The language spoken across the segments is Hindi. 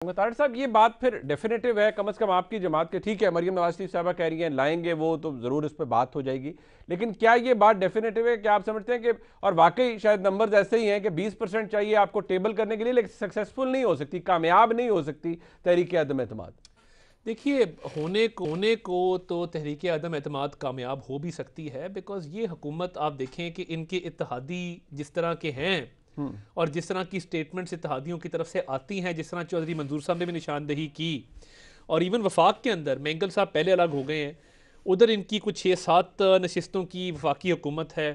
तारिक साहब, ये बात फिर डेफिनेटिव है कम से कम आपकी जमात के। ठीक है, मरियम नवाज शरीफ साहबा कह रही हैं लाएंगे वो, तो ज़रूर इस पर बात हो जाएगी। लेकिन क्या ये बात डेफिनेटिव है? क्या आप समझते हैं कि, और वाकई शायद नंबर्स ऐसे ही हैं कि 20% चाहिए आपको टेबल करने के लिए, लेकिन सक्सेसफुल नहीं हो सकती, कामयाब नहीं हो सकती तहरीक अदम एतमाद? देखिए, होने को तो तहरीक अदम एतमाद कामयाब हो भी सकती है, बिकॉज ये हुकूमत आप देखें कि इनके इत्तेहादी जिस तरह के हैं और जिस तरह की स्टेटमेंट्स इत्तेहादियों की तरफ से आती हैं, जिस तरह चौधरी मंजूर साहब ने भी निशानदही की, और इवन वफाक के अंदर मैंगल साहब पहले अलग हो गए हैं, उधर इनकी कुछ 6-7 नशिस्तों की वफाकी हुकूमत है,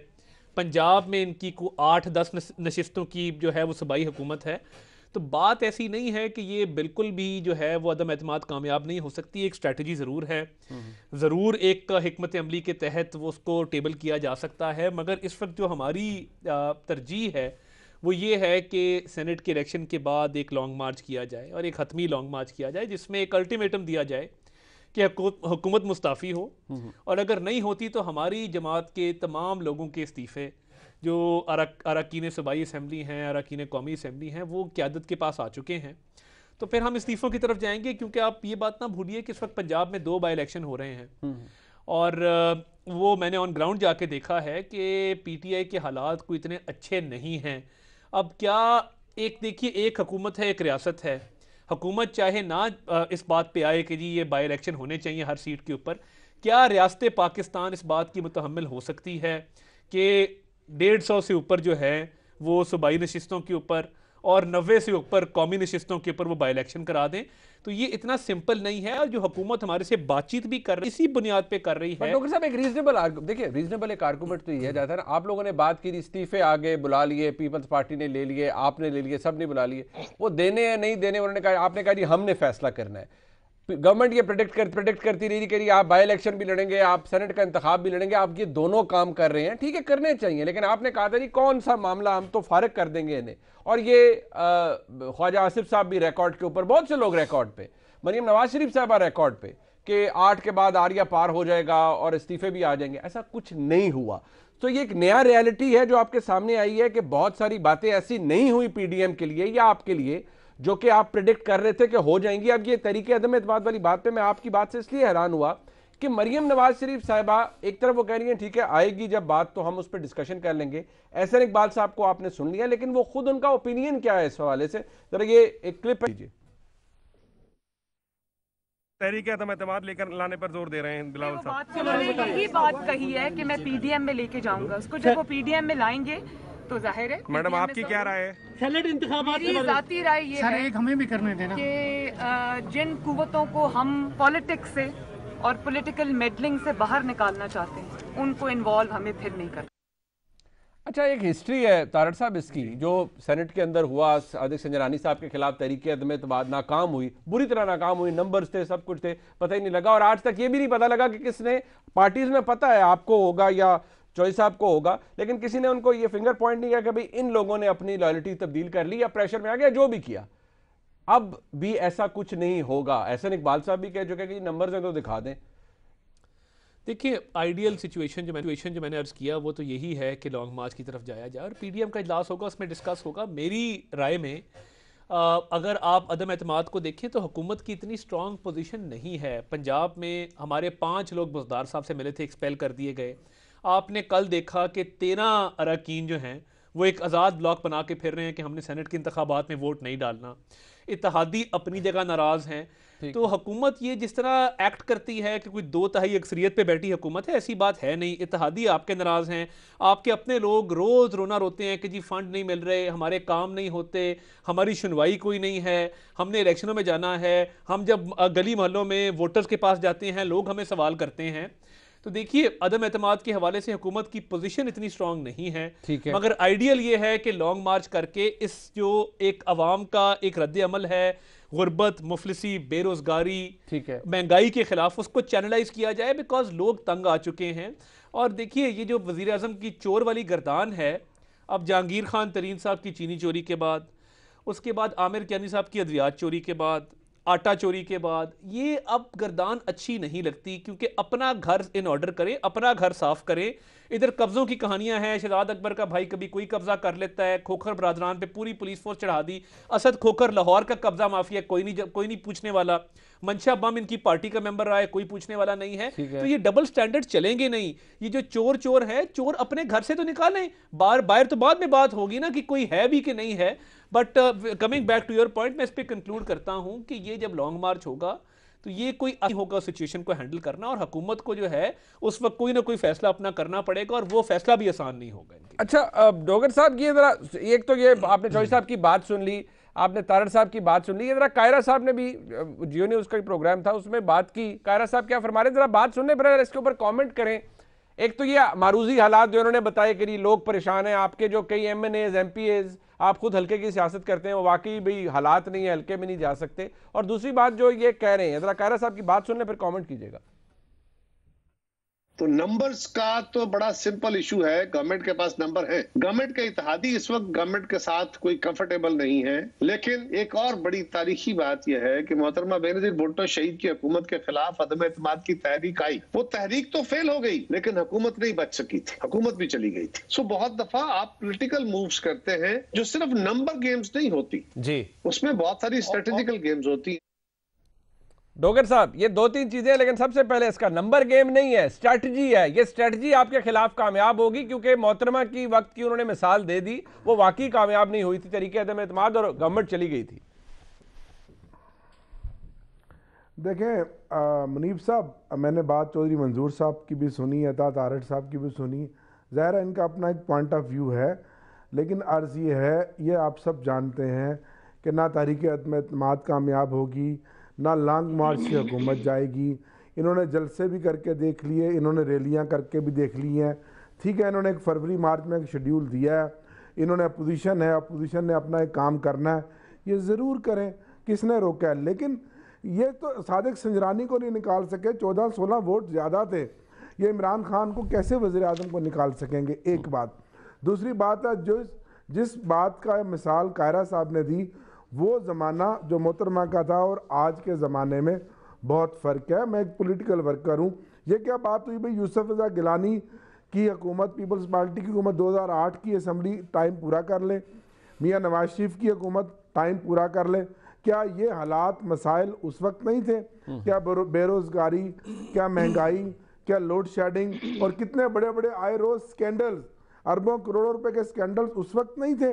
पंजाब में इनकी को 8-10 नशिस्तों की जो है वो सूबाई हुकूमत है। तो बात ऐसी नहीं है कि ये बिल्कुल भी जो है वो अदम एतमाद कामयाब नहीं हो सकती। एक स्ट्रेटजी ज़रूर है, ज़रूर एक हिकमत अमली के तहत वो उसको टेबल किया जा सकता है, मगर इस वक्त जो हमारी तरजीह है वो ये है कि सेनेट के इलेक्शन के बाद एक लॉन्ग मार्च किया जाए, और एक हतमी लॉन्ग मार्च किया जाए जिसमें एक अल्टीमेटम दिया जाए कि हुकूमत मुस्ताफ़ी हो, और अगर नहीं होती तो हमारी जमात के तमाम लोगों के इस्तीफ़े, जो अरकान सूबाई असम्बली हैं, अरकान कौमी असम्बली हैं, वो क़यादत के पास आ चुके हैं। तो फिर हम इस्तीफ़ों की तरफ जाएंगे, क्योंकि आप ये बात ना भूलिए कि इस वक्त पंजाब में 2 बाई इलेक्शन हो रहे हैं, और वो मैंने ऑन ग्राउंड जाके देखा है कि पीटीआई के हालात कोई इतने अच्छे नहीं हैं। अब क्या, एक देखिए, एक हुकूमत है, एक रियासत है। हुकूमत चाहे ना इस बात पे आए कि जी ये बाई इलेक्शन होने चाहिए हर सीट के ऊपर, क्या रियासत पाकिस्तान इस बात की मुतहम्मिल हो सकती है कि 150 से ऊपर जो है वो सूबाई नशिस्तों के ऊपर और 90 से ऊपर कौमी नशिस्तों के ऊपर वो बाई इलेक्शन करा दें? तो ये इतना सिंपल नहीं है, और जो हुकूमत हमारे से बातचीत भी कर रही इसी बुनियाद पे कर रही बट है। डॉक्टर साहब, एक रीजनेबल देखिए, रीजनेबल एक आर्गूमेंट तो ये जाता है ना, आप लोगों ने बात की, इस्तीफे आगे बुला लिए, पीपल्स पार्टी ने ले लिए, आपने ले लिए, सब ने बुला लिए, वो देने या नहीं देने उन्होंने कहा, आपने कहा जी हमने फैसला करना है। गवर्नमेंट ये प्रेडिक्ट करती रही कि आप बाई इलेक्शन भी लड़ेंगे, आप सेनेट का इंतखाब भी लड़ेंगे, आप ये दोनों काम कर रहे हैं, ठीक है करने चाहिए, लेकिन आपने कहा था जी कौन सा मामला, हम तो फारिग कर देंगे इन्हें। और ये ख्वाजा आसिफ साहब भी रिकॉर्ड के ऊपर, बहुत से लोग रिकॉर्ड पे, मरीम नवाज शरीफ साहबा रिकॉर्ड पे कि 8 के बाद आरिया पार हो जाएगा और इस्तीफे भी आ जाएंगे, ऐसा कुछ नहीं हुआ। तो ये एक नया रियलिटी है जो आपके सामने आई है कि बहुत सारी बातें ऐसी नहीं हुई पीडीएम के लिए या आपके लिए जो कि आप प्रिडिक्ट कर रहे थे कि हो जाएंगी। अब ये तरीके अदम एतमाद वाली बात पे मैं आपकी बात से इसलिए हैरान हुआ कि मरियम नवाज शरीफ साहिबा एक तरफ वो कह रही हैं ठीक है आएगी जब बात तो हम उस पर डिस्कशन कर लेंगे, एहसन इकबाल साहब को आपने सुन लिया, लेकिन वो खुद उनका ओपिनियन क्या है इस हवाले से, जरा ये एक क्लिप लीजिए। तहरीक अदम एतमाद लेकर लाने पर जोर दे रहे हैं बिलावल साहब। उन्होंने यही बात कही है कि मैं पीडीएम में लेके जाऊंगा उसको, जब वो पीडीएम में लाएंगे तो जाहिर है। मैडम आपकी क्या राय है? सेनेट इंतखाबात मेरी जाती राय ये सर, है एक हमें भी करने देना कि जिन कुव्वतों को हम पॉलिटिक्स से और पॉलिटिकल मेडलिंग से बाहर निकालना चाहते हैं उनको इन्वॉल्व हमें फिर नहीं करना। अच्छा, एक हिस्ट्री है तारड़ साहब इसकी, जो सेनेट के अंदर हुआ, सादिक संजरानी साहब के खिलाफ तहरीक अदम एतमाद नाकाम हुई, बुरी तरह नाकाम हुई, नंबर्स थे, सब कुछ थे, पता ही नहीं लगा, और आज तक ये भी नहीं पता लगा कि किसने, पार्टीज में पता है आपको होगा या चौधरी साहब को होगा, लेकिन किसी ने उनको ये फिंगर पॉइंट नहीं किया कि भाई इन लोगों ने अपनी लॉयल्टी तब्दील कर ली या प्रेशर में आ गया, जो भी किया। अब भी ऐसा कुछ नहीं होगा, एहसन इकबाल साहब भी कह चुके कि नंबर्स हैं तो दिखा दें। देखिए, आइडियल सिचुएशन जो मैंने अर्ज़ किया वो तो यही है कि लॉन्ग मार्च की तरफ जाया जाए और पीडीएम का इजलास होगा, उसमें डिस्कस होगा। मेरी राय में अगर आप अदम एतमाद को देखें तो हुकूमत की इतनी स्ट्रॉन्ग पोजीशन नहीं है। पंजाब में हमारे 5 लोग बुज़दार साहब से मिले थे, एक्सपेल कर दिए गए। आपने कल देखा कि 13 अरकान जो हैं वो एक आज़ाद ब्लॉक बना के फिर रहे हैं कि हमने सेनेट के इंतखाबात में वोट नहीं डालना। इत्तेहादी अपनी जगह नाराज़ हैं। तो हुकूमत ये जिस तरह एक्ट करती है कि कोई 2/3 अक्सरियत पे बैठी हुकूमत है, ऐसी बात है नहीं। इत्तेहादी आपके नाराज़ हैं, आपके अपने लोग रोज़ रोना रोते हैं कि जी फंड नहीं मिल रहे, हमारे काम नहीं होते, हमारी सुनवाई कोई नहीं है, हमने इलेक्शनों में जाना है। हम जब गली मोहल्लों में वोटर्स के पास जाते हैं, लोग हमें सवाल करते हैं। तो देखिए, अदम एतमाद के हवाले से हुकूमत की पोजीशन इतनी स्ट्रांग नहीं है, मगर आइडियल ये है कि लॉन्ग मार्च करके इस जो एक अवाम का एक रद्द अमल है, गुर्बत, मुफलिसी, बेरोजगारी, महंगाई के खिलाफ, उसको चैनलाइज किया जाए, बिकॉज लोग तंग आ चुके हैं। और देखिए, ये जो वज़ीर आज़म की चोर वाली गर्दान है, अब जहांगीर खान तरीन साहब की चीनी चोरी के बाद, उसके बाद आमिर कियानी साहब की अद्वियात चोरी के बाद, आटा चोरी के बाद, ये अब गर्दान अच्छी नहीं लगती, क्योंकि अपना घर इन ऑर्डर करें, अपना घर साफ करें। इधर कब्जों की कहानियां हैं, शहजाद अकबर का भाई कभी कोई कब्जा कर लेता है, खोखर बरादरान पे पूरी पुलिस फोर्स चढ़ा दी, असद खोखर लाहौर का कब्जा माफिया, कोई नहीं पूछने वाला, मंशा बम इनकी पार्टी का मेंबर रहा है, कोई पूछने वाला नहीं है। तो ये डबल स्टैंडर्ड चलेंगे नहीं। ये जो चोर है, चोर अपने घर से तो निकालें, बाहर तो बाद में बात होगी ना कि कोई है भी कि नहीं है। But coming back to your point, मैं इस पर कंक्लूड करता हूं कि ये जब लॉन्ग मार्च होगा तो ये कोई नहीं होगा सिचुएशन को हैंडल करना, और हुकूमत को जो है उस वक्त कोई ना कोई फैसला अपना करना पड़ेगा, और वो फैसला भी आसान नहीं होगा। अच्छा डोगर साहब, ये जरा, एक तो ये आपने चौधरी साहब की बात सुन ली, आपने तारड़ साहब की बात सुन ली, ये जरा कायरा साहब ने भी, जियो न्यूज़ का प्रोग्राम था उसमें बात की, कायरा साहब क्या फरमा रहे हैं, जरा बात सुनने पर इसके ऊपर कमेंट करें। एक तो ये मारूजी हालात जो उन्होंने बताए कि लोग परेशान हैं, आपके जो कई MNAs MPAs, आप खुद हल्के की सियासत करते हैं, वो वाकई भाई हालात नहीं है, हल्के में नहीं जा सकते। और दूसरी बात जो ये कह रहे हैं, जरा कायरा साहब की बात सुनने फिर कमेंट कीजिएगा। तो नंबर्स का तो बड़ा सिंपल इशू है, गवर्नमेंट के पास नंबर है, गवर्नमेंट के इत्तेहादी इस वक्त गवर्नमेंट के साथ कोई कंफर्टेबल नहीं है। लेकिन एक और बड़ी तारीखी बात यह है कि मोहतरमा बेनजीर भुट्टो शहीद की हुकूमत के खिलाफ अदम एतमाद की तहरीक आई, वो तहरीक तो फेल हो गई, लेकिन हुकूमत नहीं बच सकी थी, हुकूमत भी चली गई थी। सो बहुत दफा आप पॉलिटिकल मूव्स करते हैं जो सिर्फ नंबर गेम्स नहीं होती जी, उसमें बहुत सारी स्ट्रेटेजिकल गेम्स होती है। डोगर साहब, ये 2-3 चीजें, लेकिन सबसे पहले इसका नंबर गेम नहीं है, स्ट्रैटेजी है। ये स्ट्रैटेजी आपके खिलाफ कामयाब होगी, क्योंकि मोहतरमा की वक्त की उन्होंने मिसाल दे दी, वो वाकई कामयाब नहीं हुई थी, तरीके अदम एतमाद, और गवर्नमेंट चली गई थी। देखें मुनीब साहब, मैंने बात चौधरी मंजूर साहब की भी सुनी, अता तारड़ साहब की भी सुनी, ज़ाहिर है इनका अपना एक पॉइंट ऑफ व्यू है, लेकिन अर्ज़ ये है, ये आप सब जानते हैं कि ना तहरीक अदम एतमाद कामयाब होगी, ना लॉन्ग मार्च से हुकूमत जाएगी। इन्होंने जलसे भी करके देख लिए, इन्होंने रैलियां करके भी देख ली हैं, ठीक है। इन्होंने एक फरवरी मार्च में एक शेड्यूल दिया है, इन्होंने अपोजिशन है, अपोजिशन ने अपना एक काम करना है, ये ज़रूर करें, किसने रोका है। लेकिन ये तो सादिक संजरानी को नहीं निकाल सके, 14-16 वोट ज़्यादा थे, ये इमरान खान को कैसे वज़ीर आज़म को निकाल सकेंगे, एक बात। दूसरी बात है, जिस बात का मिसाल कायरा साहब ने दी, वो ज़माना जो मोहतरमा का था और आज के ज़माने में बहुत फ़र्क है। मैं एक पॉलिटिकल वर्कर हूँ। ये क्या बात हुई भाई, यूसुफ रज़ा गिलानी की हुकूमत, पीपल्स पार्टी की हुकूमत 2008 की असम्बली टाइम पूरा कर ले, मियाँ नवाज शरीफ की हुकूमत टाइम पूरा कर ले, क्या ये हालात मसाइल उस वक्त नहीं थे? क्या बेरोज़गारी, क्या महंगाई, क्या लोड शेडिंग, और कितने बड़े बड़े आए रोज़ स्कैंडल्स, अरबों करोड़ों रुपए के स्कैंडल्स उस वक्त नहीं थे?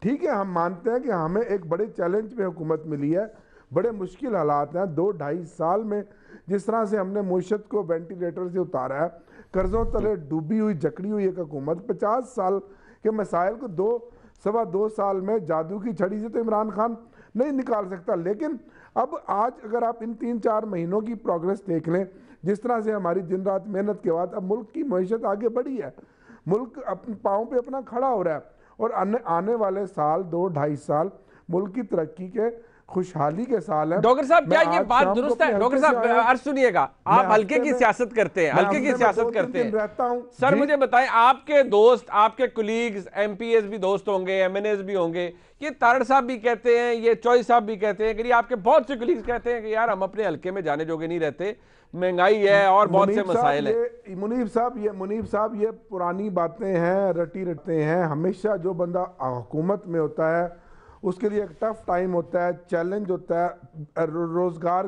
ठीक है, हम मानते हैं कि हमें एक बड़े चैलेंज पे हुकूमत मिली है, बड़े मुश्किल हालात हैं। 2-2.5 साल में जिस तरह से हमने मुईशत को वेंटिलेटर से उतारा है, कर्जों तले डूबी हुई जकड़ी हुई एक हुकूमत 50 साल के मसाइल को 2-2.25 साल में जादू की छड़ी से तो इमरान खान नहीं निकाल सकता। लेकिन अब आज अगर आप इन 3-4 महीनों की प्रोग्रेस देख लें, जिस तरह से हमारी दिन रात मेहनत के बाद अब मुल्क की मईशत आगे बढ़ी है, मुल्क अपने पाँव पे अपना खड़ा हो रहा है, और आने वाले साल 2-2.5 साल मुल्क की तरक्की के खुशहाली के साल है। डॉक्टर साहब, क्या ये बात दुरुस्त है? डॉक्टर साहब अर्ज सुनिएगा, आप हल्के की सियासत करते हैं, हल्के की सियासत करते हैं, रहता हूं सर। मुझे बताएं, आपके दोस्त, आपके कुलीग्स, MPAs भी दोस्त होंगे, MNAs भी होंगे, ये तारड़ साहब भी कहते हैं, ये चौधरी साहब भी कहते हैं कि आपके बहुत से कुलीग्स कहते हैं कि यार हम अपने हल्के में जाने जोगे नहीं रहते, महंगाई है और बहुत से मसाइल है। मुनीब साहब, ये पुरानी बातें हैं, रटते हैं। हमेशा जो बंदा हुकूमत में होता है उसके लिए एक टफ टाइम होता है, चैलेंज होता है, रोज़गार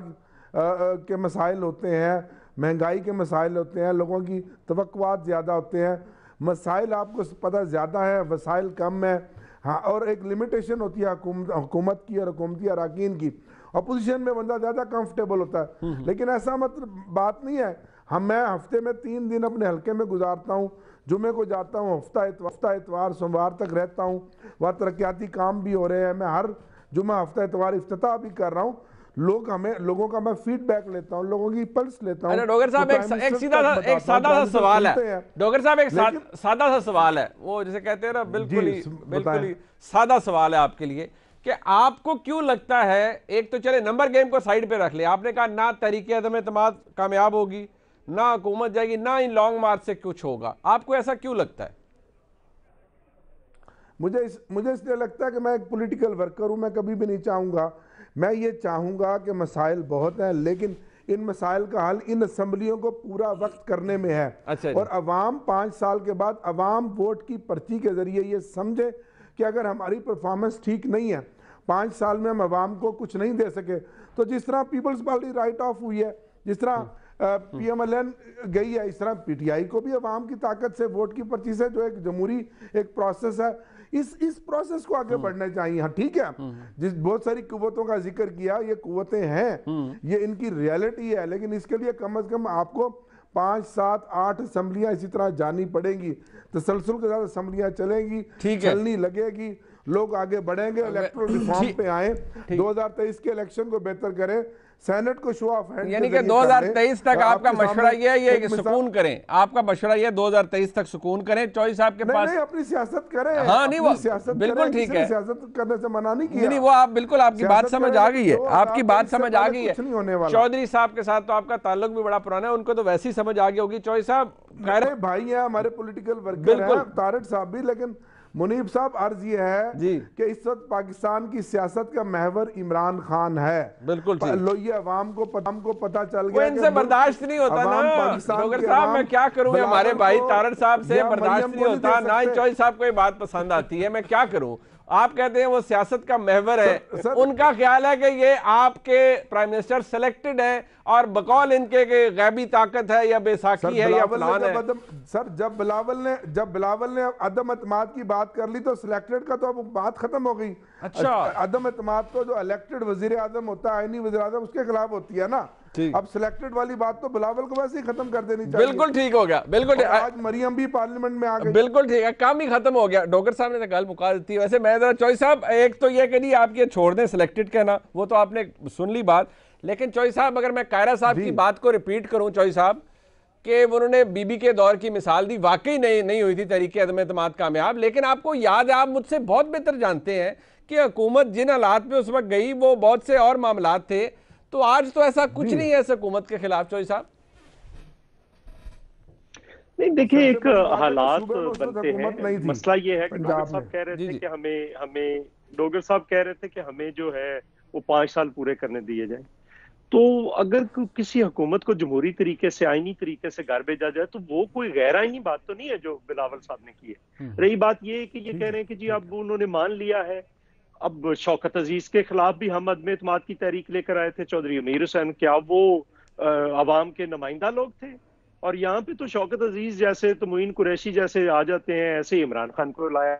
के मसाइल होते हैं, महंगाई के मसाइल होते हैं, लोगों की तवक्कुआत ज़्यादा होते हैं, मसाइल आपको पता ज़्यादा है, वसाइल कम है। हाँ, और एक लिमिटेशन होती है हुकूमत की और हुकूमती अराकीन की। अपोजिशन में बंदा ज़्यादा कंफर्टेबल होता है, लेकिन ऐसा मतलब बात नहीं है। मैं हफ्ते में 3 दिन अपने हल्के में गुजारता हूँ, जुमे को जाता हूँ, हफ्ता इतवार सोमवार तक रहता हूँ, वहाँ तरक्याती काम भी हो रहे हैं, मैं हर जुमा हफ्ता इतवार इफ्तिताह भी कर रहा हूँ। लोगों का मैं फीडबैक लेता हूँ, लोगों की पल्स लेता हूँ। डॉक्टर साहब, एक सादा सा सवाल है, डॉक्टर साहब, एक सादा सा सवाल है, वो जैसे कहते हैं ना, बिल्कुल ही सादा सवाल है आपके लिए, कि आपको क्यों लगता है, एक तो चले नंबर गेम को साइड पे रख ले, आपने कहा ना तहरीके अदम एतमाद कामयाब होगी, ना हुकूमत जाएगी, ना इन लॉन्ग मार्च से कुछ होगा, आपको ऐसा क्यों लगता है? मुझे इसलिए लगता है कि मैं एक पॉलिटिकल वर्कर हूं, मैं कभी भी नहीं चाहूंगा मैं ये चाहूँगा कि मसाइल बहुत हैं, लेकिन इन मसाइल का हल इन असम्बलियों को पूरा वक्त करने में है। अच्छा जी। और अवाम 5 साल के बाद अवाम वोट की पर्ची के जरिए ये समझे कि अगर हमारी परफॉर्मेंस ठीक नहीं है, 5 साल में हम अवाम को कुछ नहीं दे सके, तो जिस तरह पीपल्स पार्टी राइट ऑफ हुई है, जिस तरह PMLN गई है, इस तरह PTI को भी अवाम की ताकत से वोट की पर्ची से, जो एक जमहूरी एक प्रोसेस है, इस प्रोसेस को आगे बढ़ना चाहिए। हाँ ठीक है, जिस बहुत सारी कुव्वतों का जिक्र किया, ये कुव्वतें हैं, ये इनकी रियलिटी है, लेकिन इसके लिए कम से कम आपको 5, 7, 8 असम्बलियां इसी तरह जानी पड़ेंगी, तसलसल के साथ असम्बलियां चलेंगी, चलनी लगेगी, लोग आगे बढ़ेंगे, इलेक्टोरल रिफॉर्म पे आए, 2023 के इलेक्शन को बेहतर करें, सेनेट को शो ऑफ हैंड, यानी कि 2023 तक आपका मशवरा ये सुकून करें, आपका मशवरा ये 2023 तक सुकून करें। चॉइस आपके पास नहीं, अपनी सियासत करें। हाँ नहीं, वो सियासत बिल्कुल ठीक है, सियासत करने से मना नहीं किया। नहीं, वो आप बिल्कुल, आपकी बात समझ आ गई है, आपकी बात समझ आ गई है। चौधरी साहब के साथ तो आपका ताल्लुक भी बड़ा पुराना है, उनको तो वैसे ही समझ आ गई होगी। चौधरी साहब मेरे भाई हैं, हमारे पॉलिटिकल वर्कर हैं, तारड़ साहब भी, लेकिन मुनीब साहब अर्ज ये है कि इस वक्त पाकिस्तान की सियासत का महवर इमरान खान है। बिल्कुल ये अवाम को पता चल गया, इनसे बर्दाश्त नहीं होता ना डोगर साहब, मैं क्या करूं, हमारे भाई तारड़ साहब से बर्दाश्त नहीं होता ना, ही चॉइस साहब को ये बात पसंद आती है, मैं क्या करूं। आप कहते हैं वो सियासत का महवर है, उनका ख्याल है कि ये आपके प्राइम मिनिस्टर सिलेक्टेड है और बकौल इनके गैबी ताकत है या बैसाखी है या फलान है। सर जब बिलावल ने अदम एतमाद की बात कर ली तो सिलेक्टेड का तो अब बात खत्म हो गई। अच्छा, अदम एतमाद तो जो इलेक्टेड वजीर आजम होता है, आईनी वजीर आजम, उसके खिलाफ होती है ना। अब सिलेक्टेड वाली बात तो बिलावल को वैसे ही खत्म कर देनी चाहिए। बिल्कुल ठीक हो गया, बिल्कुल। आज मरियम भी पार्लियामेंट में आ गई, बिल्कुल ठीक है, काम ही खत्म हो गया। डॉक्टर साहब ने गल मुका दी। वैसे मैं जरा चॉइस साहब, एक तो ये कि नहीं आप ये छोड़ दें सिलेक्टेड कहना, वो तो आपने सुन ली बात, लेकिन चॉइस साहब अगर मैं कायरा साहब की बात को रिपीट करूं, चॉइस साहब कि उन्होंने बीबी के दौर की मिसाल दी, वाकई नहीं हुई थी तरीके अदम एतमाद कामयाब, लेकिन आपको याद है, आप मुझसे बहुत बेहतर जानते हैं कि हुकूमत जिन हालात में उस वक्त गई वो बहुत से और मामलात थे, तो आज तो ऐसा कुछ नहीं है इस हुकूमत के खिलाफ। चौधरी साहब नहीं, देखिए एक हालात बनते हैं, मसला ये है कि डोगर साहब कह रहे थे कि हमें डोगर साहब कह रहे थे कि हमें जो है वो 5 साल पूरे करने दिए जाए। तो अगर किसी हुकूमत को जमहूरी तरीके से, आईनी तरीके से घर भेजा जाए तो वो कोई गैर आईनी बात तो नहीं है जो बिलावल साहब ने की है। रही बात ये कि ये कह रहे हैं कि जी अब उन्होंने मान लिया है, अब शौकत अजीज के खिलाफ भी हम अदम एतमाद की तहरीक लेकर आए थे, चौधरी अमीर हुसैन, क्या वो अवाम के नुमाइंदा लोग थे? और यहाँ पे तो शौकत अजीज जैसे, तो मोइन कुरैशी जैसे आ जाते हैं, ऐसे इमरान खान को लाया।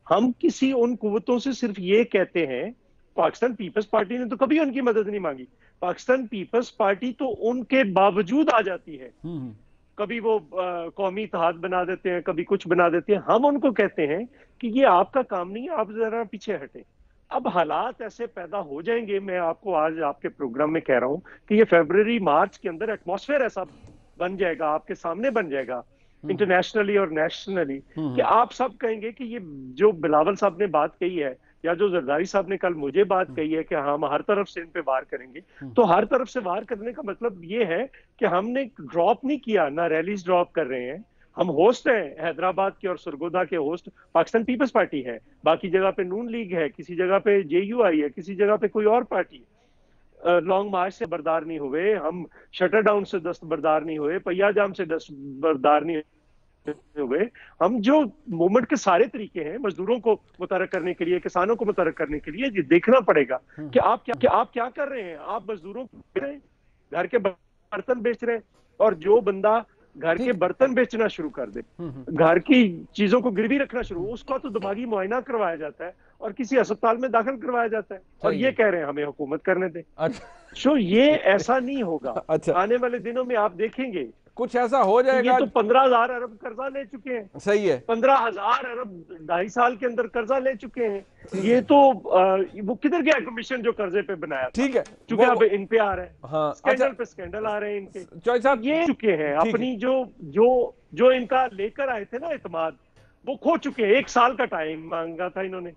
हम किसी उन कुव्वतों से सिर्फ ये कहते हैं, पाकिस्तान पीपल्स पार्टी ने तो कभी उनकी मदद नहीं मांगी, पाकिस्तान पीपल्स पार्टी तो उनके बावजूद आ जाती है, कभी वो कौमी इत्तेहाद बना देते हैं, कभी कुछ बना देते हैं। हम उनको कहते हैं कि ये आपका काम नहीं है, आप जरा पीछे हटे। अब हालात ऐसे पैदा हो जाएंगे, मैं आपको आज आपके प्रोग्राम में कह रहा हूं कि ये फरवरी मार्च के अंदर एटमॉस्फेयर ऐसा बन जाएगा, आपके सामने बन जाएगा इंटरनेशनली और नेशनली, कि आप सब कहेंगे कि ये जो बिलावल साहब ने बात कही है या जो जरदारी साहब ने कल मुझे बात कही है कि हम हर तरफ से इन पे वार करेंगे, तो हर तरफ से वार करने का मतलब ये है कि हमने ड्रॉप नहीं किया, ना रैलीज ड्रॉप कर रहे हैं। हम होस्ट हैं, हैदराबाद के और सरगोधा के होस्ट पाकिस्तान पीपल्स पार्टी है, बाकी जगह पे नून लीग है, किसी जगह पे JUI है, किसी जगह पे कोई और पार्टी है। लॉन्ग मार्च से बरदार नहीं हुए, हम शटर डाउन से दस्तबरदार नहीं हुए, पहिया जाम से दस्तबरदार नहीं हुए। हम जो मूवमेंट के सारे तरीके हैं मजदूरों को मुतहर्रिक करने के लिए, किसानों को मुतहर्रिक करने के लिए, ये देखना पड़ेगा कि आप क्या कर रहे हैं। आप मजदूरों को घर के बर्तन बेच रहे हैं, और जो बंदा घर के बर्तन बेचना शुरू कर दे, घर की चीजों को गिरवी रखना शुरू, उसका तो दिमागी मुआयना करवाया जाता है और किसी अस्पताल में दाखिल करवाया जाता है, और ये कह रहे हैं हमें हुकूमत करने दे। अच्छा, ये ऐसा नहीं होगा। अच्छा, आने वाले दिनों में आप देखेंगे कुछ ऐसा हो जाएगा। ये तो 15,000 अरब कर्जा ले चुके हैं। सही है, 15,000 अरब 2.5 साल के अंदर कर्जा ले चुके हैं। ये तो वो किधर गया कमीशन जो कर्जे पे बनाया? ठीक है, क्योंकि अब इन पे आ रहे हैं। हाँ, स्कैंडल पे स्कैंडल आ रहे हैं इनके। चौधरी साहब ये चुके हैं अपनी जो इनका लेकर आए थे ना एतमाद, वो खो चुके हैं। 1 साल का टाइम मांगा था इन्होंने,